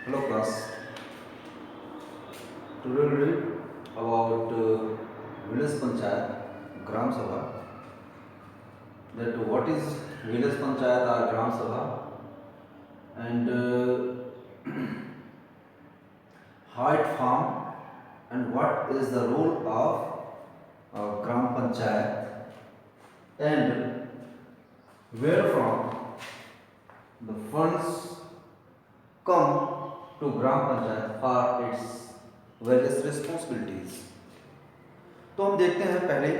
Hello class. Today we'll read about village panchayat Gram Sabha. That what is village panchayat or Gram Sabha, and how it formed, and what is the role of Gram Panchayat, and where from the funds come to Gram Panchayat for its various responsibilities. तो हम देखते हैं पहले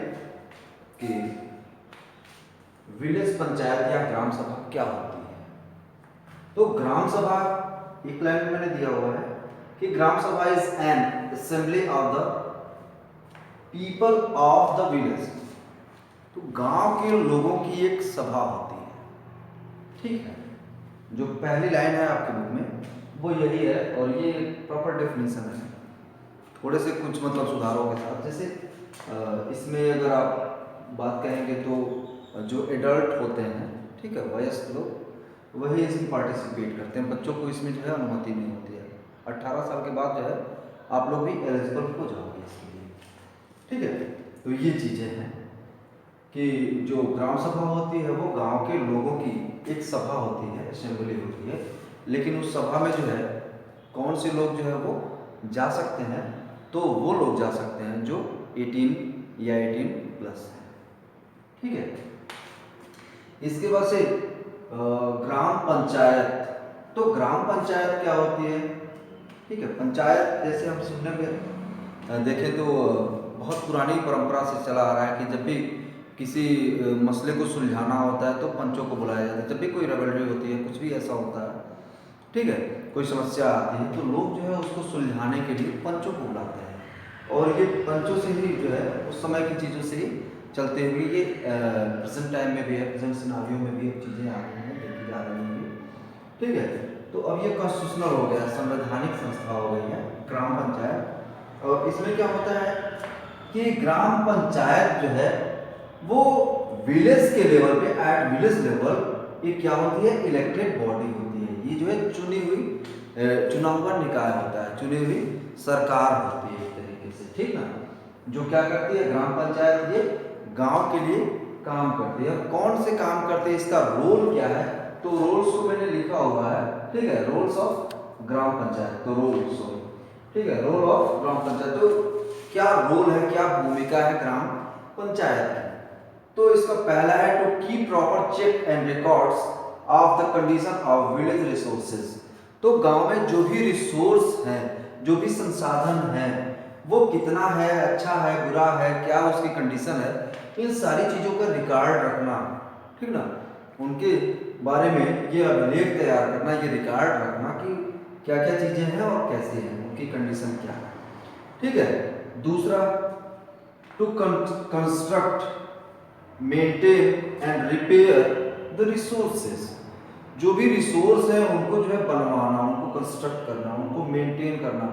कि village panchayat या ग्राम सभा क्या होती है। तो ग्राम सभा एक लाइन में मैंने दिया हुआ है कि ग्राम सभा is an assembly of the people of the village. तो गांव के लोगों की एक सभा होती है, ठीक है। जो पहली लाइन है आपके बुक में वो यही है, और ये प्रॉपर डेफिनेशन है, थोड़े से कुछ मतलब सुधारों के साथ। जैसे इसमें अगर आप बात कहेंगे तो जो एडल्ट होते हैं, ठीक है, वयस्क लोग, वही इसमें पार्टिसिपेट करते हैं। बच्चों को इसमें जो है अनुमति नहीं होती है। 18 साल के बाद जो है आप लोग भी एलिजिबल हो जाओगे इसके लिए, ठीक है। तो ये चीज़ें हैं कि जो ग्राम सभा होती है वो गांव के लोगों की एक सभा होती है, असेंबली होती है। लेकिन उस सभा में जो है कौन से लोग जो है वो जा सकते हैं, तो वो लोग जा सकते हैं जो 18 या 18 प्लस है, ठीक है। इसके बाद से ग्राम पंचायत। तो ग्राम पंचायत क्या होती है, ठीक है। पंचायत जैसे हम सुनने में देखें तो बहुत पुरानी परंपरा से चला आ रहा है कि जब भी किसी मसले को सुलझाना होता है तो पंचों को बुलाया जाता है। जब भी कोई रेवलरी होती है, कुछ भी ऐसा होता है, ठीक है, कोई समस्या आती है, तो लोग जो है उसको सुलझाने के लिए पंचों को बुलाते हैं। और ये पंचों से ही जो है उस समय की चीज़ों से ही चलते हुए ये प्रेजेंट टाइम में भी है, प्रेजेंट सिनारियो में भी चीज़ें आ रही हैं, देखी जा रही हैं, ठीक है। तो अब ये कॉन्स्टिट्यूशनल हो गया, संवैधानिक संस्था हो गई है ग्राम पंचायत। और इसमें क्या होता है कि ग्राम पंचायत जो है वो विलेज के लेवल पे, एट विलेज लेवल, ये क्या होती है, इलेक्टेड बॉडी होती है। ये जो है चुनी हुई, चुना हुआ निकाय होता है, चुनी हुई सरकार होती है एक तरीके से, ठीक ना। जो क्या करती है ग्राम पंचायत, ये गांव के लिए काम करती है। कौन से काम करते हैं, इसका रोल क्या है, तो रोल्स को मैंने लिखा हुआ है, ठीक है, रोल्स ऑफ ग्राम पंचायत। तो रोल, सॉरी, ठीक है, रोल ऑफ ग्राम पंचायत। तो क्या रोल है, क्या भूमिका है ग्राम पंचायत की। तो इसका पहला है to keep proper check and records of the condition of village resources. तो गांव में जो भी रिसोर्स है, जो भी संसाधन है, वो कितना है, अच्छा है, बुरा है, क्या उसकी कंडीशन है, इन सारी चीज़ों का रिकॉर्ड रखना, ठीक ना। उनके बारे में ये अभिलेख तैयार करना, ये रिकॉर्ड रखना कि क्या क्या चीज़ें हैं और कैसे हैं, उनकी कंडीशन क्या है, ठीक है। दूसरा, to construct, maintain and repair the resources. जो भी रिसोर्स है उनको जो है बनवाना, उनको कंस्ट्रक्ट करना, उनको मेंटेन करना,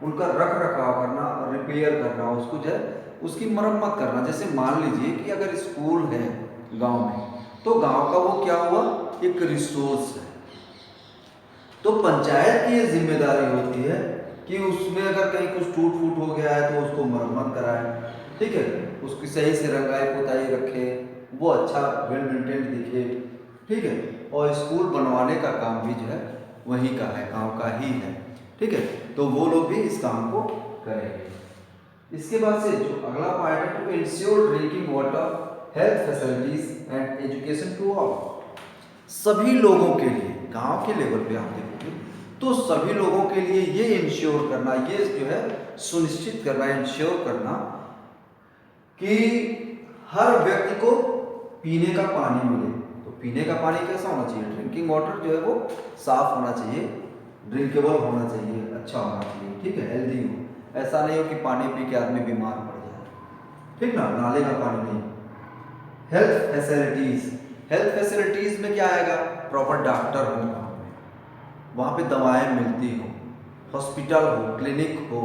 उनका रख रखाव करना, रिपेयर करना, उसको जो है उसकी मरम्मत करना। जैसे मान लीजिए कि अगर स्कूल है गांव में, तो गांव का वो क्या हुआ, एक रिसोर्स है। तो पंचायत की ये जिम्मेदारी होती है कि उसमें अगर कहीं कुछ टूट फूट हो गया है तो उसको मरम्मत कराए, ठीक है, उसकी सही से रंगाई पोताई रखे, वो अच्छा वेल मेंटेन्ड दिखे, ठीक है। और स्कूल बनवाने का काम भी जो है वहीं का है, गांव का ही है, ठीक है। तो वो लोग भी इस काम को करेंगे। इसके बाद से जो अगला पार्ट है, to ensure drinking water, health facilities and education to all. सभी लोगों के लिए, गांव के लेवल पे आप देखोगे तो सभी लोगों के लिए ये इंश्योर करना, ये जो है सुनिश्चित करना, इंश्योर करना कि हर व्यक्ति को पीने का पानी मिले। तो पीने का पानी कैसा होना चाहिए, ड्रिंकिंग वाटर जो है वो साफ होना चाहिए, ड्रिंकेबल होना चाहिए, अच्छा होना चाहिए, ठीक है, हेल्दी हो। ऐसा नहीं हो कि पानी पी के आदमी बीमार पड़ जाए, ठीक ना, नाले का पानी नहीं। हेल्थ फैसिलिटीज, हेल्थ फैसिलिटीज में क्या आएगा, प्रॉपर डॉक्टर हो गाँव में, वहाँ पे दवाएं मिलती हो, हॉस्पिटल हो, क्लिनिक हो,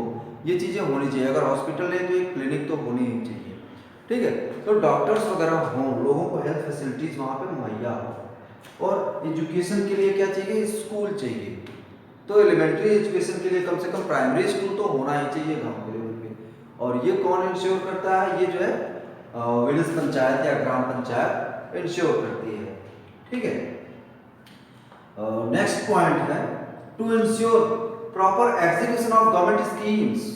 ये चीज़ें होनी चाहिए। अगर हॉस्पिटल है तो एक क्लिनिक तो होनी ही चाहिए, ठीक है। तो डॉक्टर्स वगैरह हों, लोगों को हेल्थ फैसिलिटीज़ वहाँ पे मुहैया हो। और एजुकेशन के लिए क्या चाहिए, स्कूल चाहिए। तो एलिमेंट्री एजुकेशन के लिए कम से कम प्राइमरी स्कूल तो होना ही चाहिए गांव के लेवल पे। और ये कौन इंश्योर करता है? ये जो है विलेज पंचायत या ग्राम पंचायत इंश्योर करती है। ठीक है। नेक्स्ट पॉइंट है to ensure proper execution of government schemes.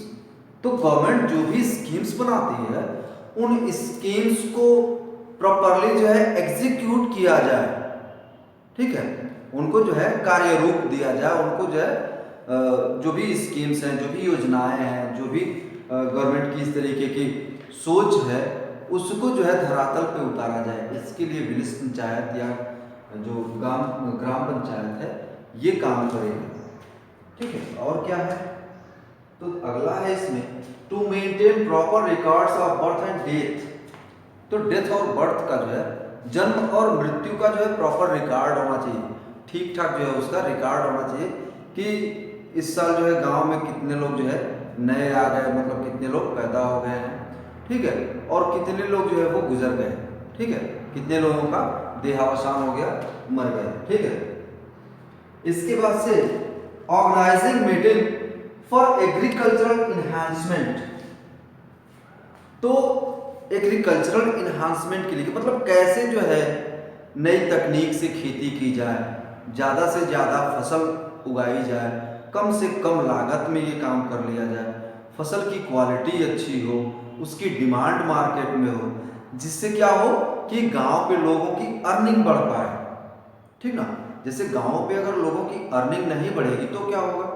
तो गवर्नमेंट जो भी स्कीम्स बनाती है उन स्कीम्स को प्रॉपरली जो है एग्जीक्यूट किया जाए। ठीक है, उनको जो है कार्य रूप दिया जाए, उनको जो है जो भी स्कीम्स हैं, जो भी योजनाएं हैं, जो भी गवर्नमेंट की इस तरीके की सोच है उसको जो है धरातल पे उतारा जाए। इसके लिए विलेज पंचायत या जो ग्राम पंचायत है ये काम करेगी। ठीक है, और क्या है? तो अगला है इसमें to maintain proper records of birth and death. तो डेथ और बर्थ का जो है, जन्म और मृत्यु का जो है प्रॉपर रिकॉर्ड होना चाहिए, ठीक ठाक जो है उसका रिकॉर्ड होना चाहिए कि इस साल जो है गांव में कितने लोग जो है नए आ गए, मतलब कितने लोग पैदा हो गए हैं। ठीक है, और कितने लोग जो है वो गुजर गए। ठीक है, कितने लोगों का देहावसान हो गया, मर गए। ठीक है, इसके बाद से organizing meeting for agricultural enhancement. तो एग्रीकल्चरल इन्हांसमेंट के लिए मतलब कैसे जो है नई तकनीक से खेती की जाए, ज़्यादा से ज़्यादा फसल उगाई जाए, कम से कम लागत में ये काम कर लिया जाए, फसल की क्वालिटी अच्छी हो, उसकी डिमांड मार्केट में हो, जिससे क्या हो कि गांव पे लोगों की अर्निंग बढ़ पाए। ठीक ना, जैसे गांव पे अगर लोगों की अर्निंग नहीं बढ़ेगी तो क्या होगा?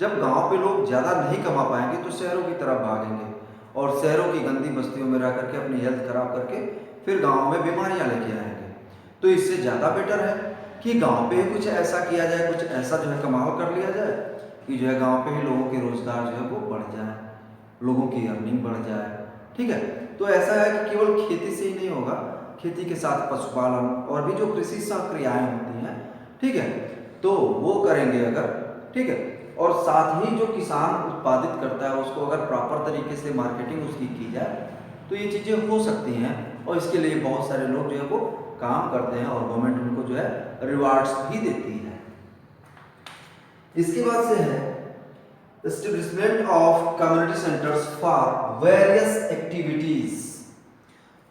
जब गांव पे लोग ज़्यादा नहीं कमा पाएंगे तो शहरों की तरफ भागेंगे और शहरों की गंदी बस्तियों में रह करके अपनी हेल्थ खराब करके फिर गांव में बीमारियां लेके आएंगे। तो इससे ज़्यादा बेटर है कि गांव पे ही कुछ ऐसा किया जाए, कुछ ऐसा जो है कमाल कर लिया जाए कि जो है गांव पे ही लोगों के रोजगार जो है वो बढ़ जाए, लोगों की अर्निंग बढ़ जाए। ठीक है, तो ऐसा है कि केवल खेती से ही नहीं होगा, खेती के साथ पशुपालन और भी जो कृषि क्रियाएं होती हैं, ठीक है, तो वो करेंगे अगर। ठीक है, और साथ ही जो किसान उत्पादित करता है उसको अगर प्रॉपर तरीके से मार्केटिंग उसकी की जाए तो ये चीज़ें हो सकती हैं। और इसके लिए बहुत सारे लोग जो है वो काम करते हैं और गवर्नमेंट उनको जो है रिवार्ड्स भी देती है। इसके बाद से है establishment of community centres for various activities.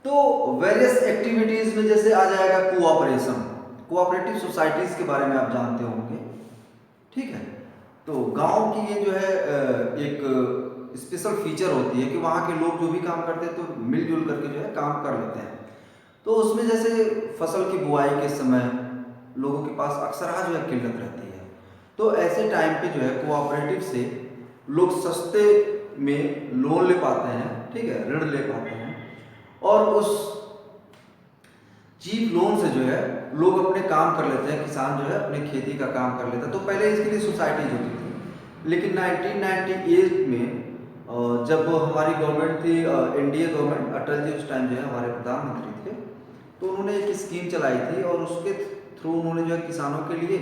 तो वेरियस एक्टिविटीज में जैसे आ जाएगा कोऑपरेशन, कोऑपरेटिव सोसाइटीज के बारे में आप जानते होंगे। ठीक है, तो गांव की ये जो है एक स्पेशल फीचर होती है कि वहाँ के लोग जो भी काम करते हैं तो मिलजुल करके जो है काम कर लेते हैं। तो उसमें जैसे फसल की बुआई के समय लोगों के पास अक्सर जो है किल्लत रहती है, तो ऐसे टाइम पे जो है कोऑपरेटिव से लोग सस्ते में लोन ले पाते हैं। ठीक है, ऋण ले पाते हैं और उस चीप लोन से जो है लोग अपने काम कर लेते हैं, किसान जो है अपने खेती का काम कर लेता है। तो पहले इसके लिए सोसाइटीज होती थी, लेकिन 1998 में जब हमारी गवर्नमेंट थी एनडीए गवर्नमेंट, अटल जी उस टाइम जो है हमारे प्रधानमंत्री थे, तो उन्होंने एक स्कीम चलाई थी और उसके थ्रू उन्होंने जो है किसानों के लिए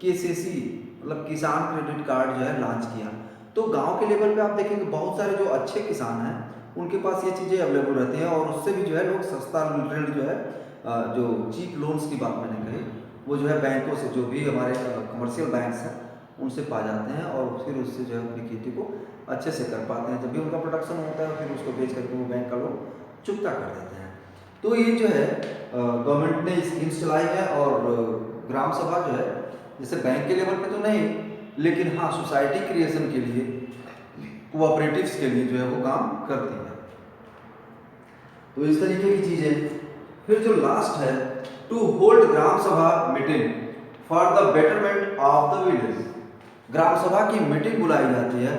केसीसी मतलब किसान क्रेडिट कार्ड जो है लॉन्च किया। तो गांव के लेवल पे आप देखेंगे बहुत सारे जो अच्छे किसान हैं उनके पास ये चीज़ें अवेलेबल रहती हैं और उससे भी जो है लोग सस्ता ऋण जो है जो चीप लोन्स की बात मैंने कही वो जो है बैंकों से, जो भी हमारे कमर्शियल बैंक्स हैं उनसे पा जाते हैं और फिर उससे जो है अपनी खेती को अच्छे से कर पाते हैं। जब भी उनका प्रोडक्शन होता है फिर उसको बेच करके वो बैंक का लोन चुकता कर देते हैं। तो ये जो है गवर्नमेंट ने स्कीम्स चलाई है और ग्राम सभा जो है जैसे बैंक के लेवल पे तो नहीं, लेकिन हाँ सोसाइटी क्रिएशन के लिए, कोऑपरेटिव्स के लिए जो है वो काम करती है। तो इस तरीके की चीज़ें। फिर जो लास्ट है to hold gram sabha meeting for the betterment of the village. Gram sabha की मीटिंग बुलाई जाती है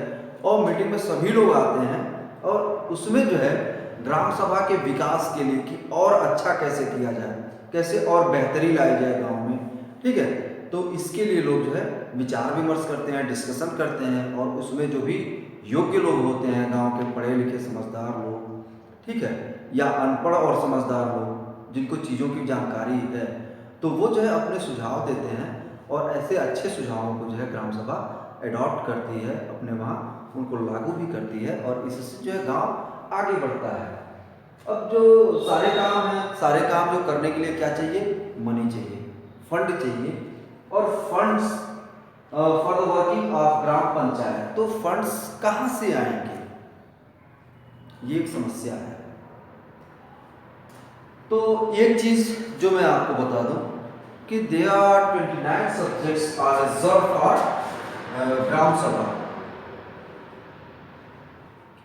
और मीटिंग में सभी लोग आते हैं और उसमें जो है ग्राम सभा के विकास के लिए कि और अच्छा कैसे किया जाए, कैसे और बेहतरी लाई जाए गांव में। ठीक है, तो इसके लिए लोग जो है विचार विमर्श करते हैं, डिस्कशन करते हैं और उसमें जो भी योग्य लोग होते हैं गांव के पढ़े लिखे समझदार लोग, ठीक है, या अनपढ़ और समझदार लोग जिनको चीज़ों की जानकारी है, तो वो जो है अपने सुझाव देते हैं और ऐसे अच्छे सुझावों को जो है ग्राम सभा एडॉप्ट करती है, अपने वहाँ उनको लागू भी करती है और इससे जो है गांव आगे बढ़ता है। अब जो सारे काम हैं, सारे काम जो करने के लिए क्या चाहिए? मनी चाहिए, फंड चाहिए और funds for the work panchayat, तो फंड्स कहाँ से आएंगे, ये एक समस्या है। तो एक चीज जो मैं आपको बता दूं कि there are 29 subjects are reserved for ग्राम सभा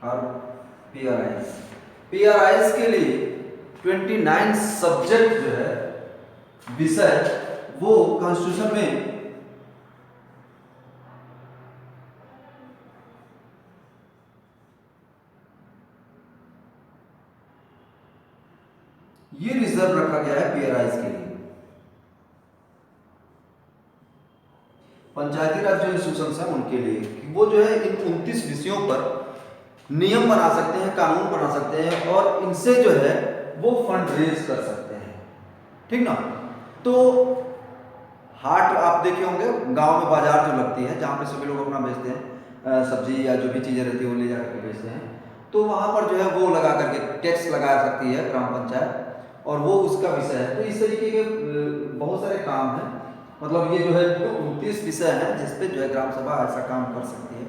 और पीआरआईज के लिए 29 सब्जेक्ट जो है विषय वो कॉन्स्टिट्यूशन में ये रिजर्व रखा गया है पीआरआईज के लिए। पंचायती राज जो इंस्टीट्यूशंस हैं उनके लिए कि वो जो है इन 29 विषयों पर नियम बना सकते हैं, कानून बना सकते हैं और इनसे जो है वो फंड रेज कर सकते हैं, ठीक ना। तो हाट आप देखे होंगे, गांव में बाजार जो लगती है जहाँ पे सभी लोग अपना बेचते हैं, सब्जी या जो भी चीज़ें रहती है वो ले जा करके बेचते हैं, तो वहाँ पर जो है वो लगा करके टैक्स लगा सकती है ग्राम पंचायत और वो उसका विषय है। तो इस तरीके के बहुत सारे काम हैं, मतलब ये जो है 29 विषय हैं जिसपे जो है ग्राम सभा ऐसा काम कर सकती है।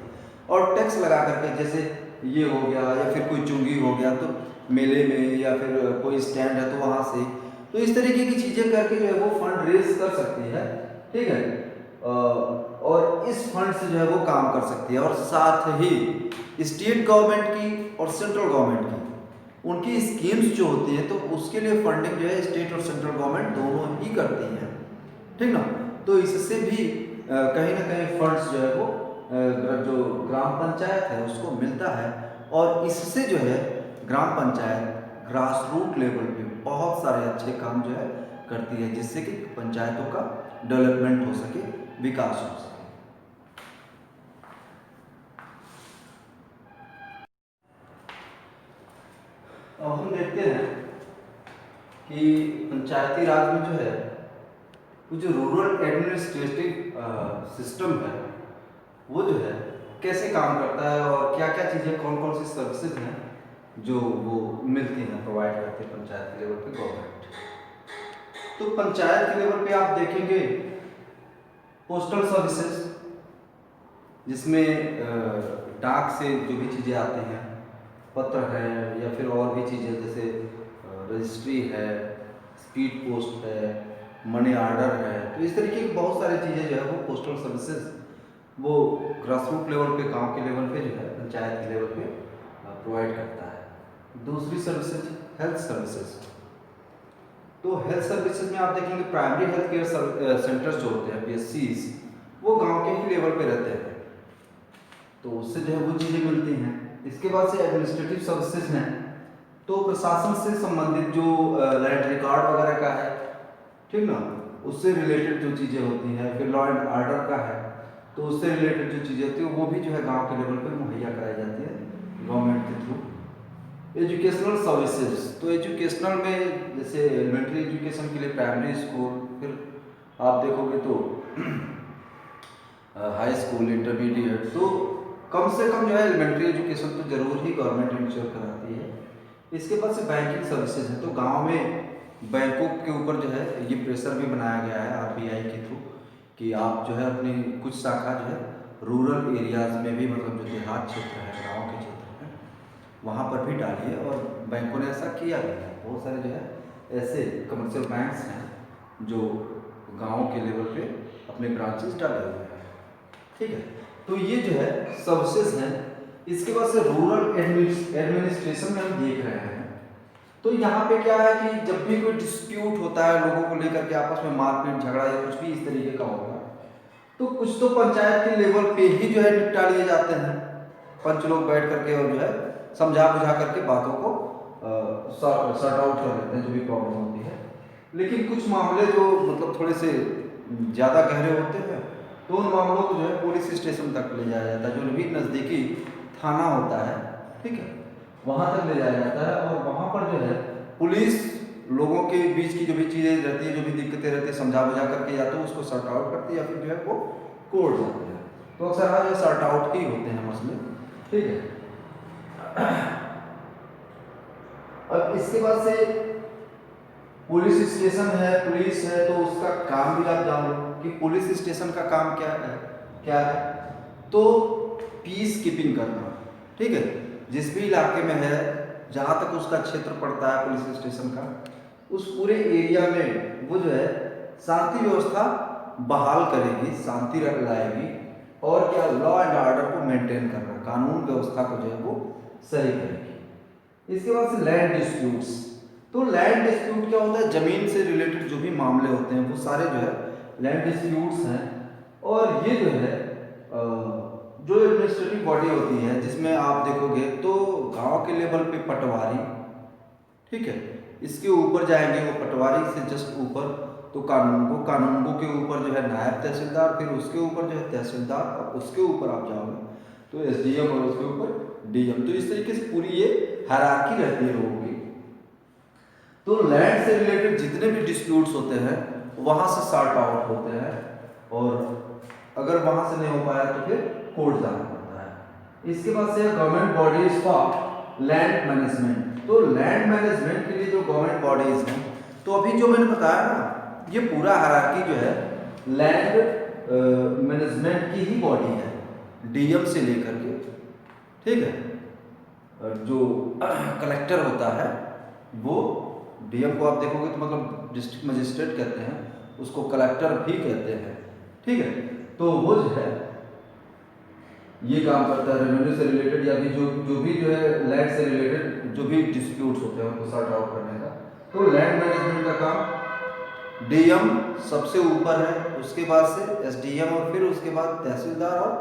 और टैक्स लगा करके, जैसे ये हो गया या फिर कोई चुंगी हो गया तो मेले में, या फिर कोई स्टैंड है तो वहाँ से, तो इस तरीके की चीज़ें करके जो है वो फंड रेज कर सकती है, ठीक है। और इस फंड से जो है वो काम कर सकती है। और साथ ही स्टेट गवर्नमेंट की और सेंट्रल गवर्नमेंट की उनकी स्कीम्स जो होती है तो उसके लिए फंडिंग जो है स्टेट और सेंट्रल गवर्नमेंट दोनों ही करती हैं, ठीक ना। तो इससे भी कहीं ना कहीं फंड्स जो है वो जो ग्राम पंचायत है उसको मिलता है। और इससे जो है ग्राम पंचायत ग्रास रूट लेवल पे बहुत सारे अच्छे काम जो है करती है, जिससे कि पंचायतों का डेवलपमेंट हो सके, विकास हो सके। अब हम देखते हैं कि पंचायती राज में जो है वो जो रूरल एडमिनिस्ट्रेटिव सिस्टम है वो जो है कैसे काम करता है और क्या क्या चीज़ें, कौन कौन सी सर्विसेज हैं जो वो मिलती हैं, प्रोवाइड करते हैं पंचायत के लेवल पे गवर्नमेंट। तो पंचायत के लेवल पे आप देखेंगे पोस्टल सर्विसेज, जिसमें डाक से जो भी चीज़ें आती हैं, पत्र है या फिर और भी चीज़ें जैसे रजिस्ट्री है, स्पीड पोस्ट है, मनी ऑर्डर है, तो इस तरीके की बहुत सारी चीज़ें जो है वो पोस्टल सर्विसेज वो ग्रास रूट लेवल पे, गांव के लेवल पे जो है पंचायत के लेवल पे प्रोवाइड करता है। दूसरी सर्विसेज हेल्थ सर्विसेज। तो हेल्थ सर्विसेज में आप देखेंगे प्राइमरी हेल्थ केयर सेंटर्स जो होते हैं PSCs, वो गांव के ही लेवल पे रहते हैं, तो उससे जो है वो चीज़ें मिलती हैं। इसके बाद से एडमिनिस्ट्रेटिव सर्विसेज हैं, तो प्रशासन से संबंधित जो लैंड रिकॉर्ड वगैरह का है, ठीक ना, उससे रिलेटेड जो चीज़ें होती हैं, फिर लॉ एंड ऑर्डर का है तो उससे रिलेटेड जो चीज़ें होती है वो भी जो है गांव के लेवल पर मुहैया कराई जाती है गवर्नमेंट के थ्रू। एजुकेशनल सर्विसेज, तो एजुकेशनल में जैसे एलिमेंट्री एजुकेशन के लिए प्राइमरी स्कूल, फिर आप देखोगे तो हाई स्कूल, इंटरमीडिएट, तो कम से कम जो है एलिमेंट्री एजुकेशन तो जरूर ही गवर्नमेंट इंश्योर कराती है। इसके बाद से बैंकिंग सर्विसेज है, तो गांव में बैंकों के ऊपर जो है ये प्रेशर भी बनाया गया है RBI के थ्रू कि आप जो है अपनी कुछ शाखा जो है रूरल एरियाज में भी, मतलब जो देहात क्षेत्र है, गाँव के क्षेत्र है, वहाँ पर भी डालिए। और बैंकों ने ऐसा किया भी है, बहुत सारे जो है ऐसे कमर्शियल बैंक्स हैं जो गाँव के लेवल पे अपने ब्रांचेस डाले हुए हैं, ठीक है। तो ये जो है सर्विसेज हैं। इसके बाद से रूरल एडमिनिस्ट्रेशन में हम देख रहे हैं, तो यहाँ पे क्या है कि जब भी कोई डिस्प्यूट होता है लोगों को लेकर के, आपस में मारपीट झगड़ा या कुछ भी इस तरीके का होगा, तो कुछ तो पंचायत के लेवल पे ही जो है निपटा लिए जाते हैं। पंच लोग बैठ करके और जो है समझा बुझा करके बातों को सॉर्ट आउट कर लेते हैं जो भी प्रॉब्लम होती है। लेकिन कुछ मामले जो मतलब थोड़े से ज़्यादा गहरे होते हैं तो उन मामलों को जो है पुलिस स्टेशन तक ले जाया जाता है, जो भी नज़दीकी थाना होता है, ठीक है, वहाँ तक ले जाया जाता है। और वहाँ पर जो है पुलिस लोगों के बीच की जो भी चीज़ें रहती है, जो भी दिक्कतें रहती है, समझा बुझा करके या तो उसको सॉर्ट आउट करती है या फिर जो है वो कोर्ट जाते हैं। तो अक्सर आज सॉर्ट आउट ही होते हैं मसले, ठीक है। अब इसके बाद से पुलिस स्टेशन है, पुलिस है, तो उसका काम भी आप जान लो कि पुलिस स्टेशन का काम क्या है। तो पीस कीपिंग करना, ठीक है, जिस भी इलाके में है, जहाँ तक उसका क्षेत्र पड़ता है पुलिस स्टेशन का, उस पूरे एरिया में वो जो है शांति व्यवस्था बहाल करेगी, शांति लाएगी, और क्या, लॉ एंड ऑर्डर को मेंटेन करना, कानून व्यवस्था को जो है वो सही करेगी। इसके बाद से लैंड डिस्प्यूट्स। तो लैंड डिस्प्यूट क्या होता है, जमीन से रिलेटेड जो भी मामले होते हैं वो सारे जो है लैंड डिस्प्यूट्स हैं। और ये जो है जो एडमिनिस्ट्रेटिव बॉडी होती है, जिसमें आप देखोगे तो गांव के लेवल पे पटवारी, ठीक है, इसके ऊपर जाएंगे वो पटवारी से जस्ट ऊपर तो कानूनगो के ऊपर जो है नायब तहसीलदार, फिर उसके ऊपर जो है तहसीलदार, और उसके ऊपर आप जाओगे तो एसडीएम, और उसके ऊपर डीएम। तो इस तरीके से पूरी ये हायरार्की रहती है लोगों की। तो लैंड से रिलेटेड जितने भी डिस्प्यूट्स होते हैं वहां से सॉर्ट आउट होते हैं, और अगर वहां से नहीं हो पाया तो फिर कोर्ट जाना पड़ता है। इसके बाद से government bodies for land management. तो लैंड मैनेजमेंट के लिए जो गवर्नमेंट बॉडीज हैं, तो अभी जो मैंने बताया ना, ये पूरा हायरार्की जो है लैंड मैनेजमेंट की ही बॉडी है, डीएम से लेकर के, ठीक है, जो कलेक्टर होता है वो, डीएम को आप देखोगे तो मतलब डिस्ट्रिक्ट मजिस्ट्रेट कहते हैं, उसको कलेक्टर भी कहते हैं, ठीक है। तो वो जो है ये काम करता है रेवेन्यू से रिलेटेड, या भी जो भी जो है लैंड से रिलेटेड जो भी डिस्प्यूट्स होते हैं उनको सॉर्ट आउट करने का। तो लैंड मैनेजमेंट का काम डीएम सबसे ऊपर है, उसके बाद से एसडीएम, और फिर उसके बाद तहसीलदार और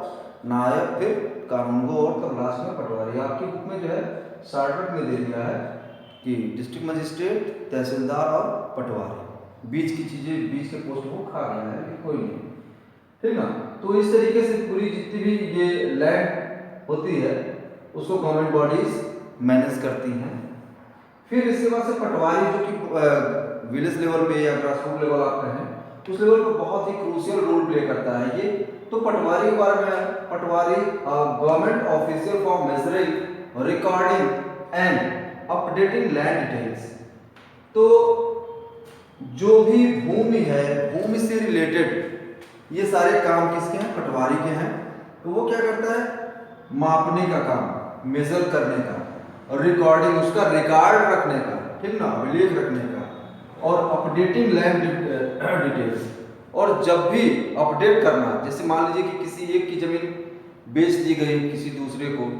नायब, फिर कानूनगो, और तब लास्ट में पटवारी। आपकी बुक में जो है शॉर्टकट में दे दिया है कि डिस्ट्रिक्ट मजिस्ट्रेट, तहसीलदार और पटवारी, बीच की चीज़ें, बीच के पोस्ट को खा गया है, लेकिन कोई नहीं, ठीक ना। तो इस तरीके से पूरी जितनी भी ये लैंड होती है उसको गवर्नमेंट बॉडीज मैनेज करती हैं। फिर इसके बाद से पटवारी, जो कि विलेज लेवल पे या ग्रासरूट लेवल आप कहें, उस लेवल पर बहुत ही क्रूशियल रोल प्ले करता है ये। तो पटवारी के बारे में, patwari government official for measuring, recording and updating land details. तो जो भी भूमि है, भूमि से रिलेटेड ये सारे काम किसके हैं, पटवारी के हैं। तो वो क्या करता है, मापने का काम, मेजर करने का, और रिकॉर्डिंग, उसका रिकॉर्ड रखने का, ठीक ना, अभिलेख रखने का, और अपडेटिंग लैंड डिटेल्स। और जब भी अपडेट करना, जैसे मान लीजिए कि किसी एक की जमीन बेच दी गई किसी दूसरे को,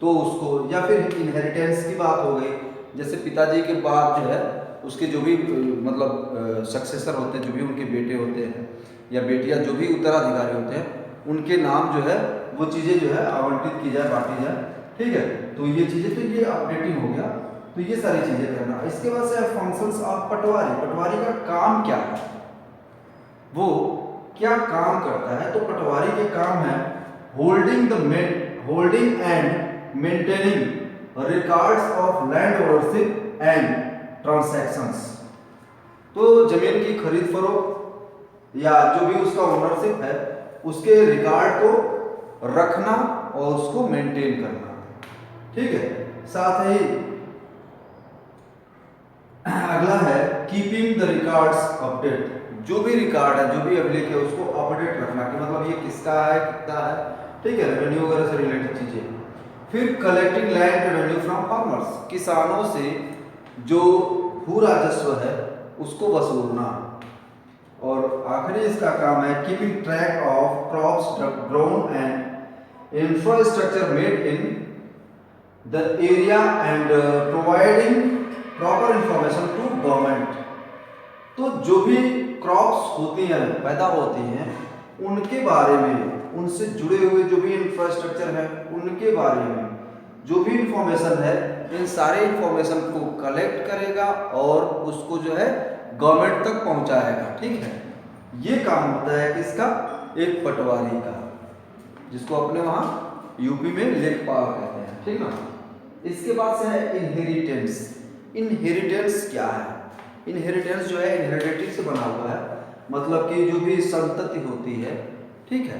तो उसको, या फिर इनहेरिटेंस की बात हो गई, जैसे पिताजी के बाद जो है उसके जो भी मतलब सक्सेसर होते हैं, जो भी उनके बेटे होते हैं या बेटियां, जो भी उत्तराधिकारी होते हैं, उनके नाम जो है वो चीज़ें जो है आवंटित की जाए, बांटी जाए, ठीक है। तो ये चीज़ें, तो ये अपडेटिंग हो गया। तो ये सारी चीज़ें करना। इसके बाद से फंक्शंस ऑफ पटवारी, पटवारी का काम क्या है, वो क्या काम करता है। तो पटवारी के काम है holding and maintaining records of land ownership and transactions. तो जमीन की खरीद फरोख्त या जो भी उसका ओनरशिप है उसके रिकॉर्ड को रखना और उसको मेंटेन करना, ठीक है। साथ ही अगला है कीपिंग द रिकॉर्ड्स अपडेट। जो भी रिकॉर्ड है, जो भी अभिलेख है, उसको अपडेट रखना, कि मतलब ये किसका है, कितना है, ठीक है, रेवेन्यू वगैरह से रिलेटेड चीजें। फिर collecting land revenue from farmers, किसानों से जो भू राजस्व है उसको वसूलना। और आखिरी इसका काम है keeping track of crops grown and infrastructure made in the area and providing proper information to government. तो जो भी क्रॉप्स होती हैं, पैदा होती हैं, उनके बारे में, उनसे जुड़े हुए जो भी इंफ्रास्ट्रक्चर है उनके बारे में जो भी इंफॉर्मेशन है, इन सारे इंफॉर्मेशन को कलेक्ट करेगा और उसको जो है गवर्नमेंट तक पहुंचाएगा, ठीक है। ये काम होता है किसका, एक पटवारी का, जिसको अपने वहाँ यूपी में लेखपाल कहते हैं, ठीक ना। इसके बाद से है इनहेरिटेंस। इनहेरिटेंस क्या है, इनहेरिटेंस जो है इनहेरिटेटिव से बना हुआ है, मतलब कि जो भी संतति होती है, ठीक है,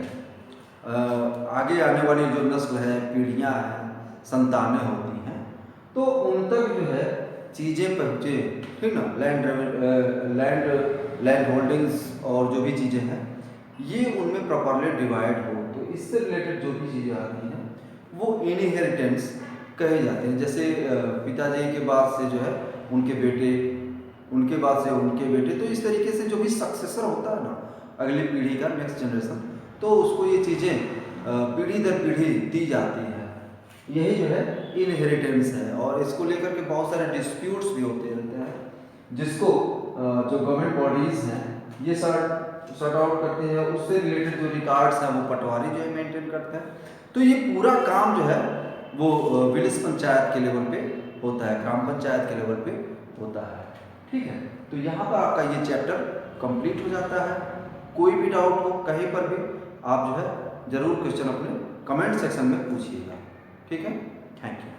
आगे आने वाली जो नस्ल है, पीढ़ियां हैं, संतानें होती हैं, तो उन तक जो है चीज़ें पहुँचे, ठीक ना। लैंड होल्डिंग्स और जो भी चीज़ें हैं ये उनमें प्रॉपरली डिवाइड हो, तो इससे रिलेटेड जो भी चीज़ें आती हैं वो इनहेरिटेंस कहे जाते हैं। जैसे पिताजी के बाद से जो है उनके बेटे, उनके बाद से उनके बेटे, तो इस तरीके से जो भी सक्सेसर होता है ना अगली पीढ़ी का, नेक्स्ट जनरेशन, तो उसको ये चीज़ें पीढ़ी दर पीढ़ी दी जाती है। यही जो है इनहेरिटेंस है। और इसको लेकर के बहुत सारे डिस्प्यूट्स भी होते रहते हैं, जिसको जो गवर्नमेंट बॉडीज़ हैं ये सॉर्ट आउट करते हैं। उससे रिलेटेड जो रिकॉर्ड्स हैं वो पटवारी जो है मेंटेन करते हैं। तो ये पूरा काम जो है वो विलेज पंचायत के लेवल पे होता है, ग्राम पंचायत के लेवल पे होता है। ठीक है, तो यहाँ पर आपका ये चैप्टर कंप्लीट हो जाता है। कोई भी डाउट हो कहीं पर भी आप जो है ज़रूर क्वेश्चन अपने कमेंट सेक्शन में पूछिएगा। ठीक है, थैंक यू।